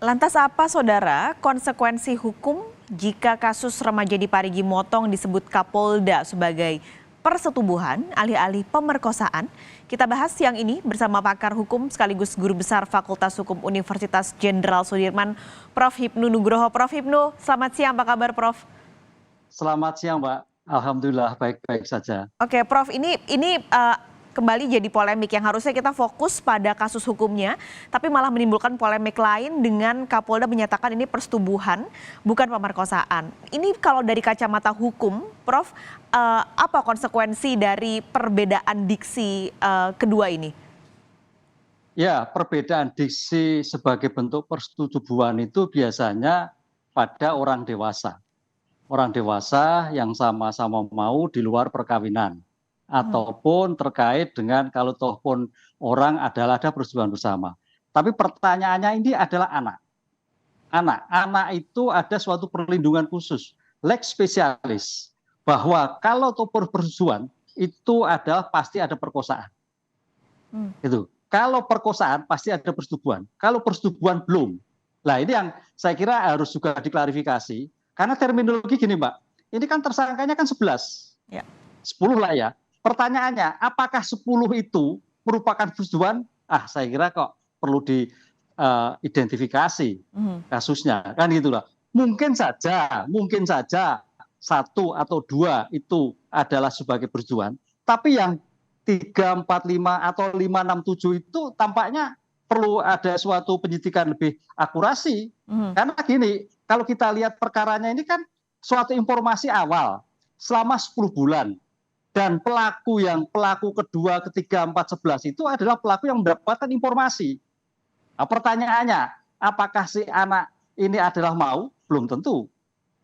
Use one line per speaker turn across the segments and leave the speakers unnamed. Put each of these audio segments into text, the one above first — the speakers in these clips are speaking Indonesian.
Lantas apa, Saudara, konsekuensi hukum jika kasus remaja di Parigi Motong disebut Kapolda sebagai persetubuhan alih-alih pemerkosaan? Kita bahas siang ini bersama pakar hukum sekaligus guru besar Fakultas Hukum Universitas Jenderal Sudirman, Prof. Hipnu Nugroho. Prof. Hipnu, selamat siang, apa kabar, Prof?
Selamat siang, Mbak. Alhamdulillah baik-baik saja.
Oke, Prof, ini kembali jadi polemik yang harusnya kita fokus pada kasus hukumnya, tapi malah menimbulkan polemik lain dengan Kapolda menyatakan ini persetubuhan, bukan pemerkosaan. Ini kalau dari kacamata hukum, Prof, apa konsekuensi dari perbedaan diksi kedua ini?
Ya, perbedaan diksi sebagai bentuk persetubuhan itu biasanya pada orang dewasa. Orang dewasa yang sama-sama mau di luar perkawinan. Ataupun terkait dengan kalau toh pun orang adalah ada persetubuhan bersama. Tapi pertanyaannya ini adalah anak. Anak itu ada suatu perlindungan khusus, lex specialis, bahwa kalau toh persetubuhan itu adalah pasti ada perkosaan. Itu. Kalau perkosaan pasti ada persetubuhan. Kalau persetubuhan belum. Nah, ini yang saya kira harus juga diklarifikasi. Karena terminologi gini, Mbak. Ini kan tersangkanya kan 11.
Ya.
10 lah ya. Pertanyaannya, apakah 10 itu merupakan persetubuhan? Saya kira kok perlu diidentifikasi kasusnya. Kan gitulah. Mungkin saja satu atau dua itu adalah sebagai persetubuhan. Tapi yang 3, 4, 5 atau 5, 6, 7 itu tampaknya perlu ada suatu penyidikan lebih akurasi. Karena gini, kalau kita lihat perkaranya ini kan suatu informasi awal selama 10 bulan. Dan pelaku kedua, ketiga, 4, 11 itu adalah pelaku yang mendapatkan informasi. Nah, pertanyaannya, apakah si anak ini adalah mau? Belum tentu.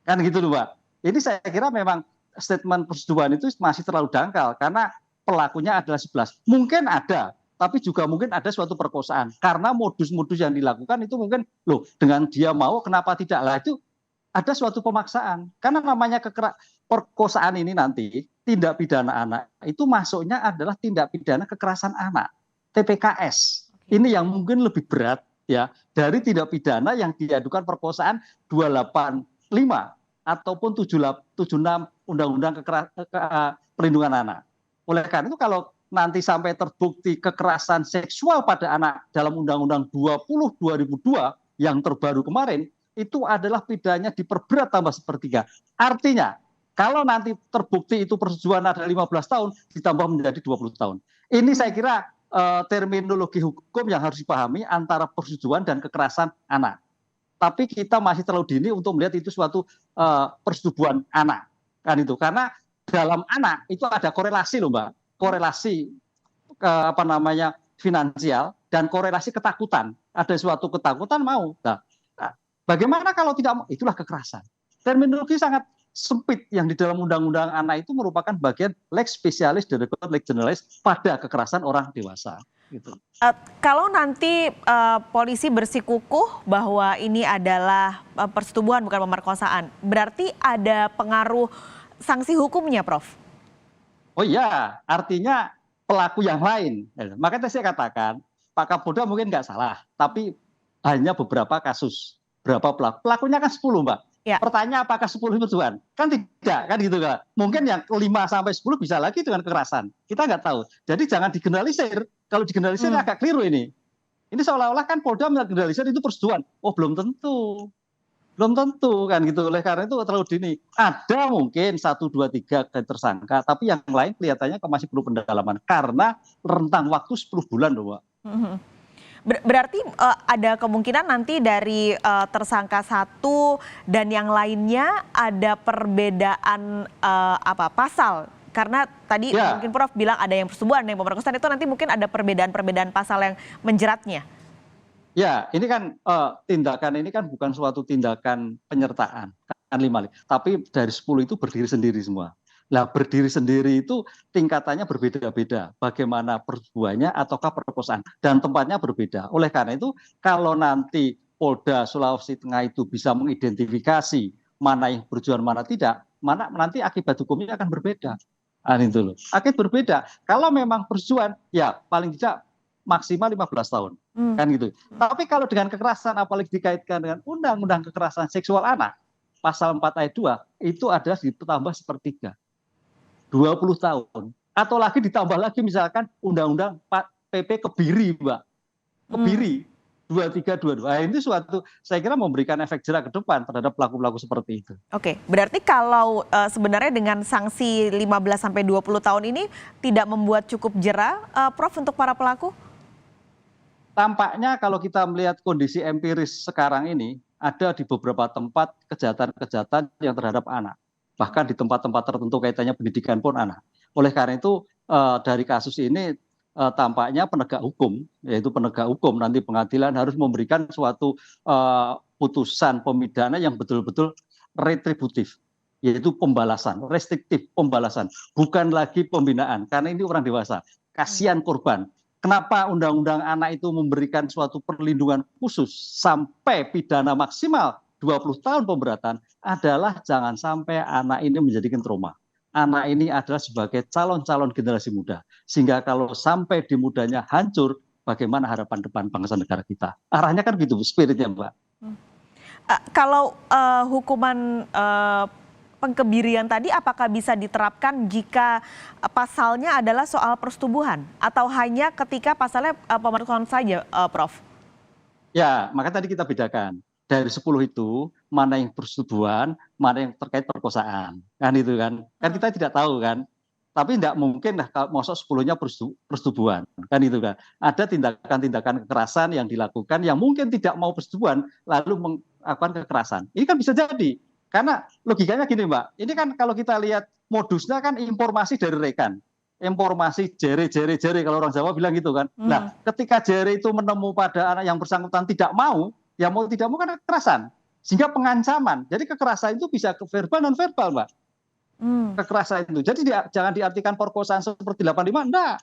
Kan gitu loh, Mbak. Ini saya kira memang statement persetubuhan itu masih terlalu dangkal karena pelakunya adalah 11. Mungkin ada, tapi juga mungkin ada suatu perkosaan. Karena modus-modus yang dilakukan itu mungkin, loh dengan dia mau kenapa tidak? Lah itu ada suatu pemaksaan. Karena namanya perkosaan ini nanti, tindak pidana anak, itu masuknya adalah tindak pidana kekerasan anak, TPKS. Ini yang mungkin lebih berat ya dari tindak pidana yang diadukan perkosaan 285 ataupun 76 Undang-Undang Perlindungan Anak. Oleh karena itu kalau nanti sampai terbukti kekerasan seksual pada anak dalam Undang-Undang 20 2002 yang terbaru kemarin, itu adalah pidananya diperberat tambah sepertiga. Artinya, kalau nanti terbukti itu persetubuhan ada 15 tahun, ditambah menjadi 20 tahun. Ini saya kira terminologi hukum yang harus dipahami antara persetubuhan dan kekerasan anak. Tapi kita masih terlalu dini untuk melihat itu suatu persetubuhan anak. Kan itu. Karena dalam anak itu ada korelasi loh, Mbak. Korelasi finansial dan korelasi ketakutan. Ada suatu ketakutan mau. Nah, bagaimana kalau tidak mau? Itulah kekerasan. Terminologi sangat sempit yang di dalam undang-undang anak itu merupakan bagian lex specialis dan lex generalis pada kekerasan orang dewasa. Gitu.
Kalau nanti polisi bersikukuh bahwa ini adalah persetubuhan bukan pemerkosaan, berarti ada pengaruh sanksi hukumnya, Prof?
Oh iya, artinya pelaku yang lain. Makanya saya katakan, Pak Kapolda mungkin nggak salah, tapi hanya beberapa kasus. Berapa pelaku? Pelakunya kan 10, Mbak. Ya. Pertanyaan apakah 10 persetubuhan? Kan tidak, kan gitu kan. Mungkin yang 5 sampai 10 bisa lagi dengan kekerasan. Kita nggak tahu. Jadi jangan digeneralisir. Kalau digeneralisir agak keliru ini. Ini seolah-olah kan Polda menggeneralisir itu persetubuhan. Oh, belum tentu. Belum tentu kan gitu. Oleh karena itu terlalu dini. Ada mungkin 1, 2, 3 tersangka, tapi yang lain kelihatannya masih perlu pendalaman. Karena rentang waktu 10 bulan loh, Mbak.
Berarti ada kemungkinan nanti dari tersangka satu dan yang lainnya ada perbedaan pasal. Karena tadi mungkin Prof bilang ada yang persetubuhan, ada yang pemerkosaan, itu nanti mungkin ada perbedaan pasal yang menjeratnya.
Ya, ini kan tindakan ini kan bukan suatu tindakan penyertaan, kan 5, tapi dari 10 itu berdiri sendiri semua. Nah, berdiri sendiri itu tingkatannya berbeda-beda. Bagaimana persetubuhannya ataukah perkosaan dan tempatnya berbeda. Oleh karena itu, kalau nanti Polda Sulawesi Tengah itu bisa mengidentifikasi mana yang persetubuhan mana tidak, nanti akibat hukumnya akan berbeda. Itu loh. Akibat berbeda. Kalau memang persetubuhan, ya paling tidak maksimal 15 tahun. Kan gitu. Tapi kalau dengan kekerasan apalagi dikaitkan dengan undang-undang kekerasan seksual anak pasal 4 ayat 2 itu adalah ditambah sepertiga 20 tahun. Atau lagi ditambah lagi misalkan undang-undang PP Kebiri, Mbak. Kebiri 2322. Nah, ini suatu saya kira memberikan efek jerak ke depan terhadap pelaku-pelaku seperti itu.
Oke, berarti kalau sebenarnya dengan sanksi 15 sampai 20 tahun ini tidak membuat cukup jera, Prof, untuk para pelaku?
Tampaknya kalau kita melihat kondisi empiris sekarang ini, ada di beberapa tempat kejahatan-kejahatan yang terhadap anak. Bahkan di tempat-tempat tertentu kaitannya pendidikan pun anak. Oleh karena itu dari kasus ini tampaknya penegak hukum, yaitu penegak hukum nanti pengadilan harus memberikan suatu putusan pemidana yang betul-betul retributif, yaitu pembalasan, restriktif pembalasan, bukan lagi pembinaan. Karena ini orang dewasa, kasihan korban. Kenapa undang-undang anak itu memberikan suatu perlindungan khusus sampai pidana maksimal 20 tahun pemberatan adalah jangan sampai anak ini menjadikan trauma. Anak ini adalah sebagai calon-calon generasi muda. Sehingga kalau sampai di mudanya hancur, bagaimana harapan depan bangsa negara kita. Arahnya kan gitu spiritnya, Mbak.
Kalau hukuman pengkebirian tadi apakah bisa diterapkan jika pasalnya adalah soal persetubuhan atau hanya ketika pasalnya pemerkosaan saja, Prof?
Ya, maka tadi kita bedakan. Dari 10 itu, mana yang persetubuhan, mana yang terkait perkosaan. Kan itu kan. Kan kita tidak tahu kan. Tapi tidak mungkin lah kalau masuk 10-nya persetubuhan. Kan itu kan. Ada tindakan-tindakan kekerasan yang dilakukan yang mungkin tidak mau persetubuhan lalu melakukan kekerasan. Ini kan bisa jadi. Karena logikanya gini, Mbak. Ini kan kalau kita lihat modusnya kan informasi dari rekan. Informasi jere kalau orang Jawa bilang gitu kan. Nah, ketika jere itu menemu pada anak yang bersangkutan tidak mau, ya mau tidak mau kan kekerasan. Sehingga pengancaman. Jadi kekerasan itu bisa ke verbal non verbal, Mbak. Kekerasan itu. Jadi jangan diartikan perkosaan seperti 85, enggak.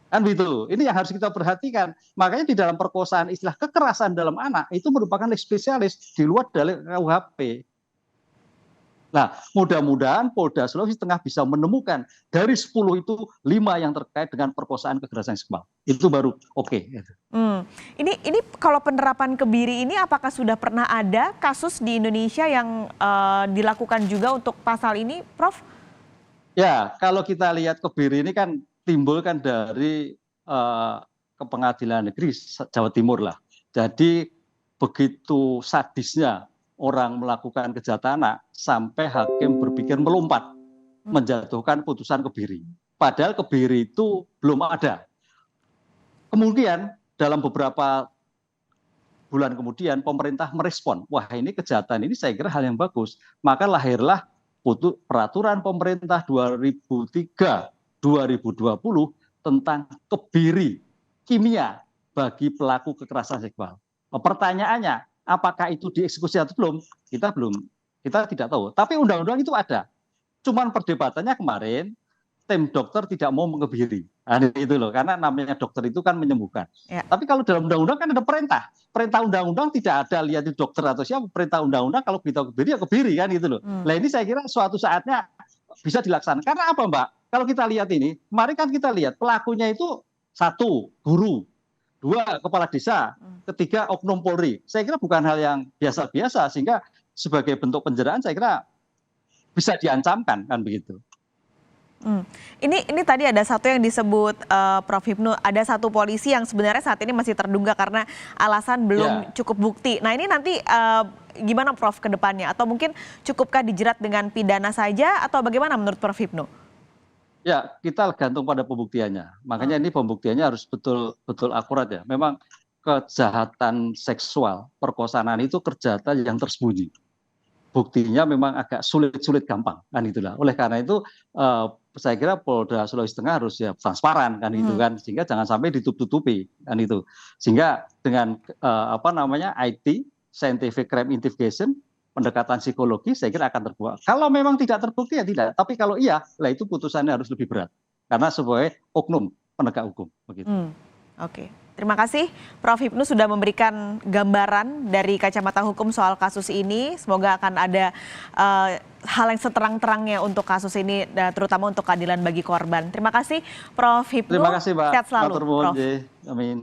Kan begitu. Ini yang harus kita perhatikan. Makanya di dalam perkosaan istilah kekerasan dalam anak itu merupakan spesialis di luar dari KUHP. Nah, mudah-mudahan Polda Sulawesi Tengah bisa menemukan dari 10 itu 5 yang terkait dengan perkosaan kekerasan seksual. Itu baru oke.
Ini kalau penerapan kebiri ini apakah sudah pernah ada kasus di Indonesia yang dilakukan juga untuk pasal ini, Prof?
Ya, kalau kita lihat kebiri ini kan timbul kan dari ke Pengadilan Negeri Jawa Timur lah. Jadi begitu sadisnya orang melakukan kejahatan anak sampai hakim berpikir melompat menjatuhkan putusan kebiri. Padahal kebiri itu belum ada. Kemudian dalam beberapa bulan kemudian pemerintah merespon, wah ini kejahatan ini saya kira hal yang bagus. Maka lahirlah peraturan pemerintah 2003-2020 tentang kebiri kimia bagi pelaku kekerasan seksual. Pertanyaannya, apakah itu dieksekusi atau belum? Kita tidak tahu. Tapi undang-undang itu ada. Cuman perdebatannya kemarin, tim dokter tidak mau mengebiri. Nah, itu loh, karena namanya dokter itu kan menyembuhkan. Ya. Tapi kalau dalam undang-undang kan ada perintah. Perintah undang-undang tidak ada lihat dokter atau siapa. Perintah undang-undang kalau kita kebiri ya kebiri kan gitu loh. Nah ini saya kira suatu saatnya bisa dilaksanakan. Karena apa, Mbak? Kalau kita lihat ini, kemarin kan kita lihat pelakunya itu 1, guru. 2, kepala desa. 3, oknum Polri. Saya kira bukan hal yang biasa-biasa. Sehingga sebagai bentuk penjeraan saya kira bisa diancamkan kan begitu.
Ini tadi ada satu yang disebut Prof Hipnu, ada satu polisi yang sebenarnya saat ini masih terduga karena alasan belum cukup bukti. Nah ini nanti gimana Prof ke depannya? Atau mungkin cukupkah dijerat dengan pidana saja atau bagaimana menurut Prof Hipnu?
Ya kita gantung pada pembuktiannya. Makanya ini pembuktiannya harus betul akurat ya. Memang kejahatan seksual, perkosaan itu kejahatan yang tersembunyi. Buktinya memang agak sulit gampang kan itulah. Oleh karena itu saya kira Polda Sulawesi Tengah harus ya transparan kan itu kan, sehingga jangan sampai ditutup-tutupi kan itu. Sehingga dengan IT Scientific Crime Investigation, pendekatan psikologi saya kira akan terbuka. Kalau memang tidak terbukti ya tidak, tapi kalau iya lah itu putusannya harus lebih berat karena sebagai oknum penegak hukum begitu.
Oke. Terima kasih Prof. Hipnu sudah memberikan gambaran dari kacamata hukum soal kasus ini. Semoga akan ada hal yang seterang-terangnya untuk kasus ini, terutama untuk keadilan bagi korban. Terima kasih Prof. Hipnu.
Terima kasih, Mbak.
Sehat selalu,
Matur nuwun,
Prof.
nggih. Amin.